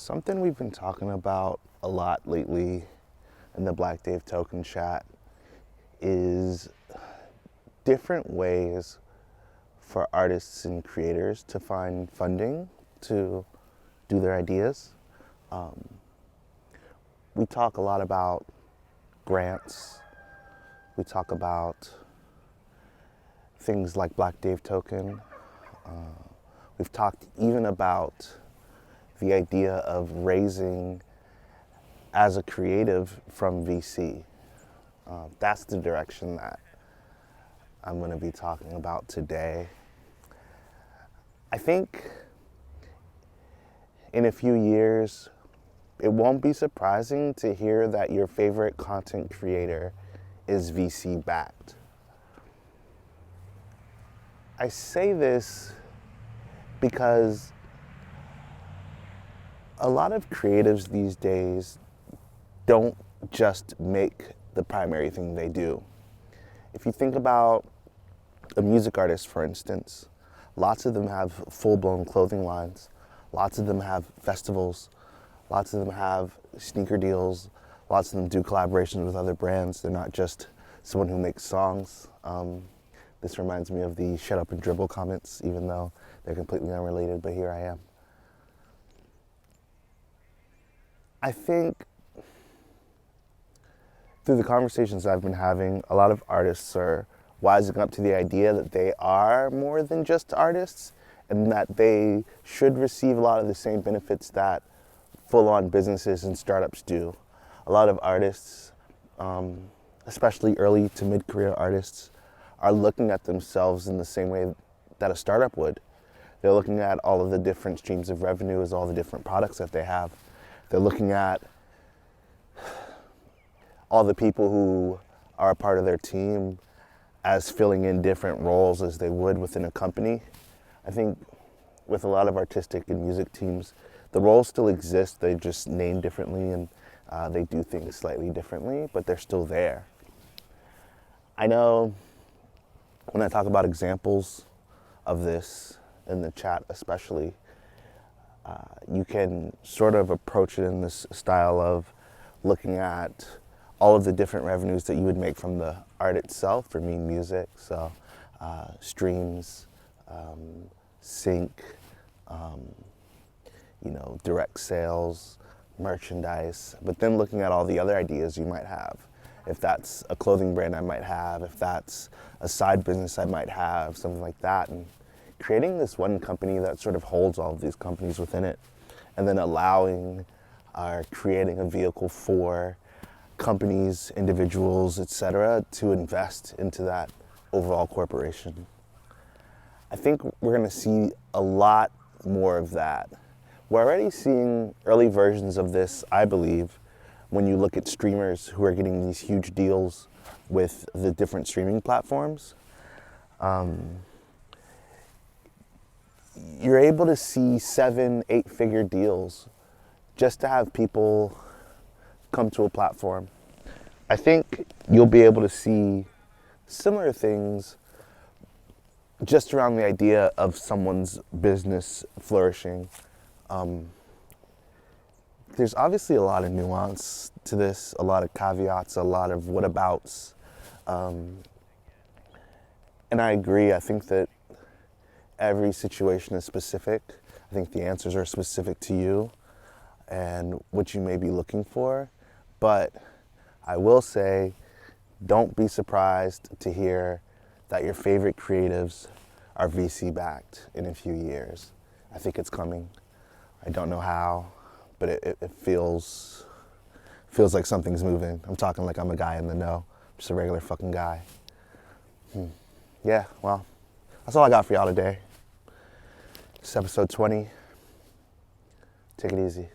Something we've been talking about a lot lately in the Black Dave Token chat is different ways for artists and creators to find funding to do their ideas. We talk a lot about grants. We talk about things like Black Dave Token. We've talked even about the idea of raising as a creative from VC. That's the direction that I'm going to be talking about today. I think in a few years, it won't be surprising to hear that your favorite content creator is VC backed. I say this because a lot of creatives these days don't just make the primary thing they do. If you think about a music artist, for instance, lots of them have full-blown clothing lines. Lots of them have festivals. Lots of them have sneaker deals. Lots of them do collaborations with other brands. They're not just someone who makes songs. This reminds me of the shut up and dribble comments, even though they're completely unrelated, but here I am. I think through the conversations I've been having, a lot of artists are wising up to the idea that they are more than just artists and that they should receive a lot of the same benefits that full-on businesses and startups do. A lot of artists, especially early to mid-career artists, are looking at themselves in the same way that a startup would. They're looking at all of the different streams of revenue as all the different products that they have. They're looking at all the people who are a part of their team as filling in different roles as they would within a company. I think with a lot of artistic and music teams, the roles still exist, they just name differently and they do things slightly differently, but they're still there. I know when I talk about examples of this in the chat especially, you can sort of approach it in this style of looking at all of the different revenues that you would make from the art itself, for me, music, so streams, sync, direct sales, merchandise, but then looking at all the other ideas you might have. If that's a clothing brand I might have, if that's a side business I might have, something like that, and creating this one company that sort of holds all of these companies within it, and then allowing or creating a vehicle for companies, individuals, etc., to invest into that overall corporation. I think we're going to see a lot more of that. We're already seeing early versions of this, I believe, when you look at streamers who are getting these huge deals with the different streaming platforms. You're able to see 7, 8-figure deals just to have people come to a platform. I think you'll be able to see similar things just around the idea of someone's business flourishing. There's obviously a lot of nuance to this, a lot of caveats, a lot of whatabouts. And I agree, I think that every situation is specific. I think the answers are specific to you and what you may be looking for. But I will say, don't be surprised to hear that your favorite creatives are VC backed in a few years. I think it's coming. I don't know how, but it feels like something's moving. I'm talking like I'm a guy in the know, just a regular fucking guy. Yeah, well, that's all I got for y'all today. This is episode 20. Take it easy.